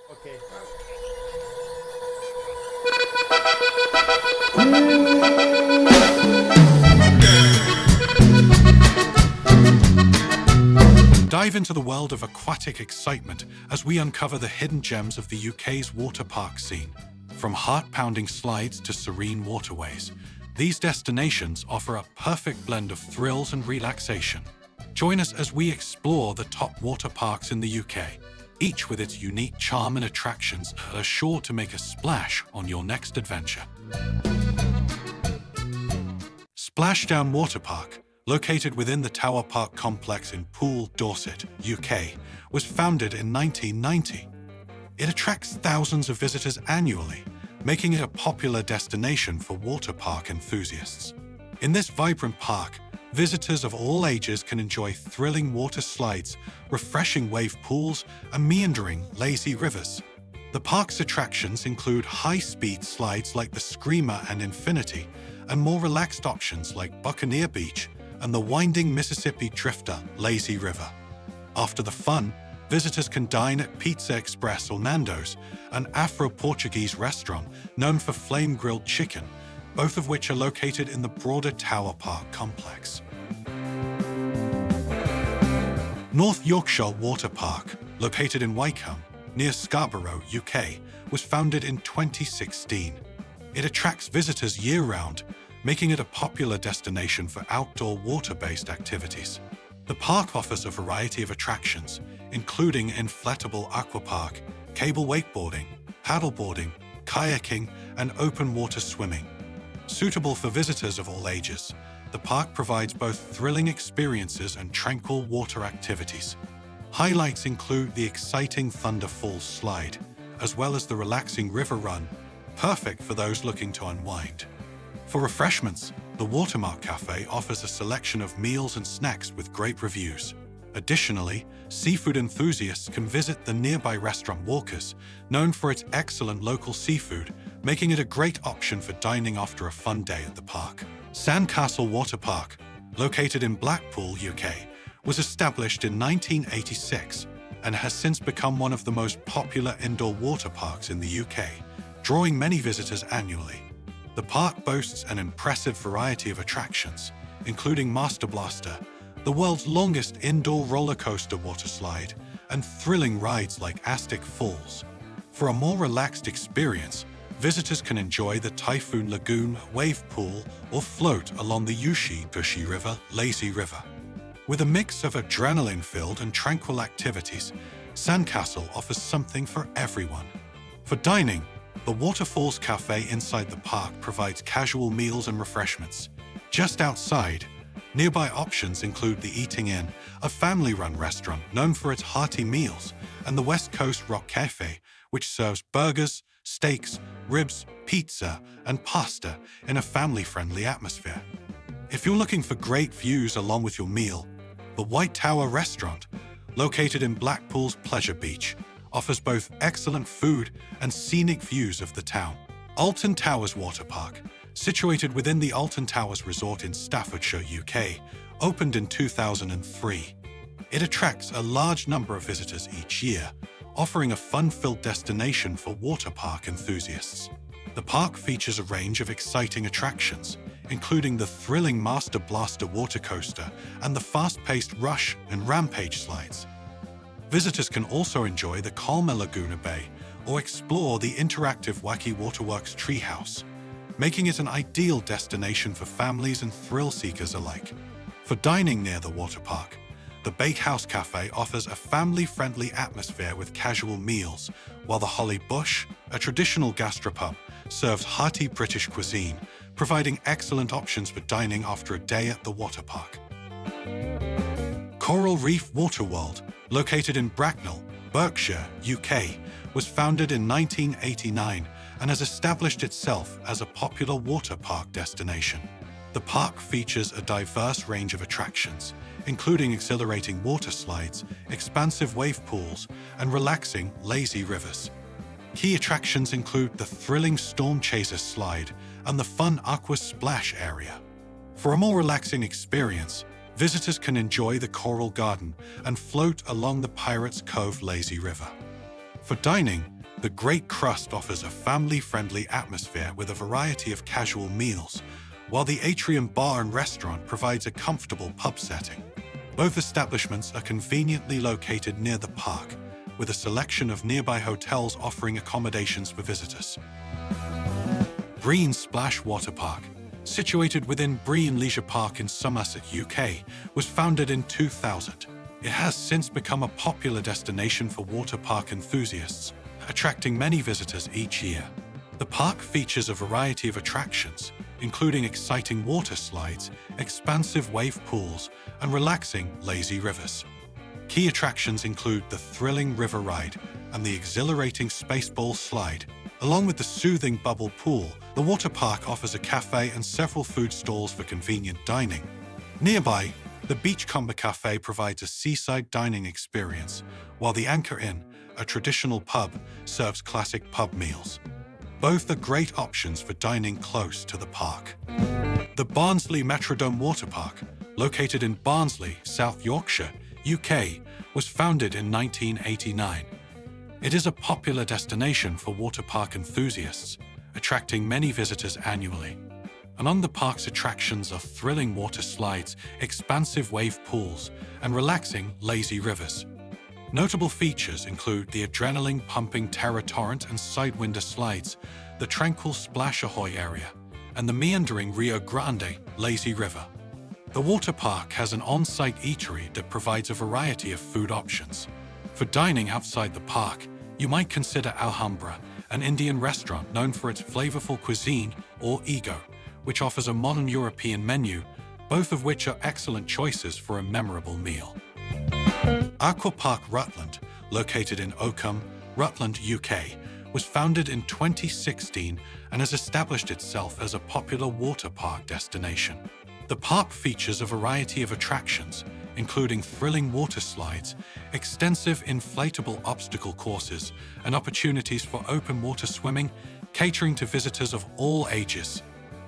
Okay. Dive into the world of aquatic excitement as we uncover the hidden gems of the UK's water park scene. From heart-pounding slides to serene waterways, these destinations offer a perfect blend of thrills and relaxation. Join us as we explore the top water parks in the UK, each with its unique charm and attractions that are sure to make a splash on your next adventure. Splashdown Waterpark, located within the Tower Park complex in Poole, Dorset, UK, was founded in 1990. It attracts thousands of visitors annually, making it a popular destination for water park enthusiasts. In this vibrant park, visitors of all ages can enjoy thrilling water slides, refreshing wave pools, and meandering, lazy rivers. The park's attractions include high-speed slides like the Screamer and Infinity, and more relaxed options like Buccaneer Beach and the winding Mississippi Drifter Lazy River. After the fun, visitors can dine at Pizza Express or Nando's, an Afro-Portuguese restaurant known for flame-grilled chicken, both of which are located in the broader Tower Park complex. North Yorkshire Water Park, located in Wycombe, near Scarborough, UK, was founded in 2016. It attracts visitors year-round, making it a popular destination for outdoor water-based activities. The park offers a variety of attractions, including inflatable aqua park, cable wakeboarding, paddleboarding, kayaking, and open water swimming. Suitable for visitors of all ages, the park provides both thrilling experiences and tranquil water activities. Highlights include the exciting Thunder Falls slide, as well as the relaxing river run, perfect for those looking to unwind. For refreshments, the Watermark Cafe offers a selection of meals and snacks with great reviews. Additionally, seafood enthusiasts can visit the nearby restaurant Walker's, known for its excellent local seafood, making it a great option for dining after a fun day at the park. Sandcastle Waterpark, located in Blackpool, UK, was established in 1986 and has since become one of the most popular indoor water parks in the UK, drawing many visitors annually. The park boasts an impressive variety of attractions, including Master Blaster, the world's longest indoor roller coaster water slide, and thrilling rides like Aztec Falls. For a more relaxed experience, visitors can enjoy the Typhoon Lagoon wave pool or float along the Tushy River Lazy River. With a mix of adrenaline-filled and tranquil activities, Sandcastle offers something for everyone. For dining, the Waterfalls Cafe inside the park provides casual meals and refreshments. Just outside, nearby options include the Eating Inn, a family-run restaurant known for its hearty meals, and the West Coast Rock Cafe, which serves burgers, steaks, ribs, pizza, and pasta in a family-friendly atmosphere. If you're looking for great views along with your meal, the White Tower Restaurant, located in Blackpool's Pleasure Beach, offers both excellent food and scenic views of the town. Alton Towers Waterpark, situated within the Alton Towers Resort in Staffordshire, UK, opened in 2003. It attracts a large number of visitors each year, offering a fun-filled destination for water park enthusiasts. The park features a range of exciting attractions, including the thrilling Master Blaster water coaster and the fast-paced Rush and Rampage slides. Visitors can also enjoy the calmer Laguna Bay or explore the interactive Wacky Waterworks treehouse, making it an ideal destination for families and thrill-seekers alike. For dining near the water park, the Bakehouse Cafe offers a family-friendly atmosphere with casual meals, while the Holly Bush, a traditional gastropub, serves hearty British cuisine, providing excellent options for dining after a day at the water park. Coral Reef Waterworld, located in Bracknell, Berkshire, UK, was founded in 1989 and has established itself as a popular water park destination. The park features a diverse range of attractions, including exhilarating water slides, expansive wave pools, and relaxing, lazy rivers. Key attractions include the thrilling Storm Chaser slide and the fun Aqua splash area. For a more relaxing experience, visitors can enjoy the Coral Garden and float along the Pirates Cove Lazy River. For dining, The Great Crust offers a family-friendly atmosphere with a variety of casual meals, while the Atrium Bar and Restaurant provides a comfortable pub setting. Both establishments are conveniently located near the park, with a selection of nearby hotels offering accommodations for visitors. Brean Splash Waterpark, situated within Brean Leisure Park in Somerset, UK, was founded in 2000. It has since become a popular destination for water park enthusiasts, attracting many visitors each year. The park features a variety of attractions, including exciting water slides, expansive wave pools, and relaxing, lazy rivers. Key attractions include the thrilling river ride and the exhilarating Spaceball slide. Along with the soothing bubble pool, the water park offers a cafe and several food stalls for convenient dining. Nearby, the Beachcomber Cafe provides a seaside dining experience, while the Anchor Inn, a traditional pub, serves classic pub meals. Both are great options for dining close to the park. The Barnsley Metrodome Waterpark, located in Barnsley, South Yorkshire, UK, was founded in 1989. It is a popular destination for water park enthusiasts, attracting many visitors annually. Among the park's attractions are thrilling water slides, expansive wave pools, and relaxing, lazy rivers. Notable features include the adrenaline-pumping Terror Torrent and Sidewinder slides, the tranquil Splash Ahoy area, and the meandering Rio Grande lazy river. The water park has an on-site eatery that provides a variety of food options. For dining outside the park, you might consider Alhambra, an Indian restaurant known for its flavorful cuisine, or Ego, which offers a modern European menu, both of which are excellent choices for a memorable meal. Aqua Park Rutland, located in Oakham, Rutland, UK, was founded in 2016 and has established itself as a popular water park destination. The park features a variety of attractions, including thrilling water slides, extensive inflatable obstacle courses, and opportunities for open water swimming, catering to visitors of all ages.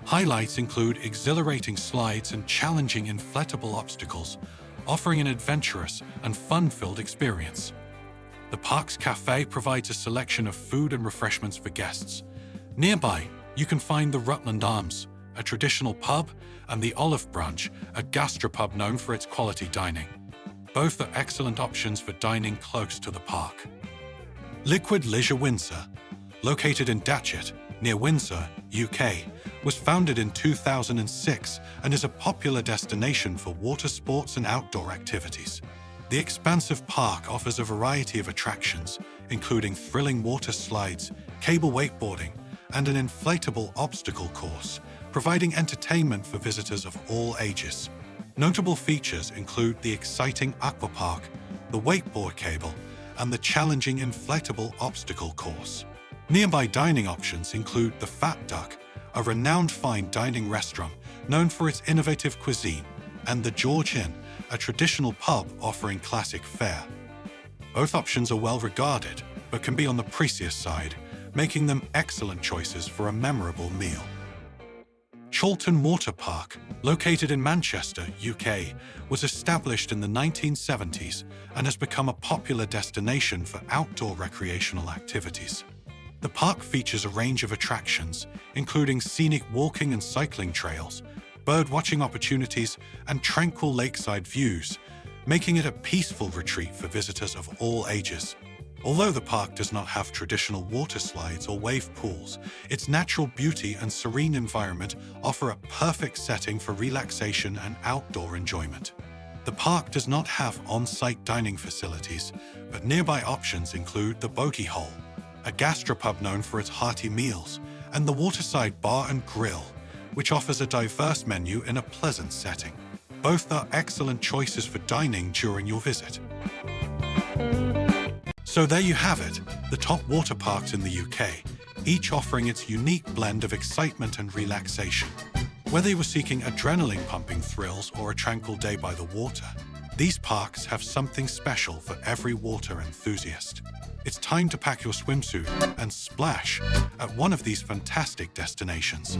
Highlights include exhilarating slides and challenging inflatable obstacles, offering an adventurous and fun-filled experience. The park's cafe provides a selection of food and refreshments for guests. Nearby, you can find the Rutland Arms, a traditional pub, and the Olive Branch, a gastropub known for its quality dining. Both are excellent options for dining close to the park. Liquid Leisure Windsor, located in Datchet, near Windsor, UK, was founded in 2006 and is a popular destination for water sports and outdoor activities. The expansive park offers a variety of attractions, including thrilling water slides, cable wakeboarding, and an inflatable obstacle course, providing entertainment for visitors of all ages. Notable features include the exciting Aqua Park, the wakeboard cable, and the challenging inflatable obstacle course. Nearby dining options include the Fat Duck, a renowned fine dining restaurant known for its innovative cuisine, and the George Inn, a traditional pub offering classic fare. Both options are well regarded, but can be on the pricier side, making them excellent choices for a memorable meal. Chorlton Waterpark, located in Manchester, UK, was established in the 1970s and has become a popular destination for outdoor recreational activities. The park features a range of attractions, including scenic walking and cycling trails, bird-watching opportunities, and tranquil lakeside views, making it a peaceful retreat for visitors of all ages. Although the park does not have traditional water slides or wave pools, its natural beauty and serene environment offer a perfect setting for relaxation and outdoor enjoyment. The park does not have on-site dining facilities, but nearby options include the Bogey Hole, a gastropub known for its hearty meals, and the Waterside Bar and Grill, which offers a diverse menu in a pleasant setting. Both are excellent choices for dining during your visit. So there you have it, the top water parks in the UK, each offering its unique blend of excitement and relaxation. Whether you are seeking adrenaline-pumping thrills or a tranquil day by the water, these parks have something special for every water enthusiast. It's time to pack your swimsuit and splash at one of these fantastic destinations.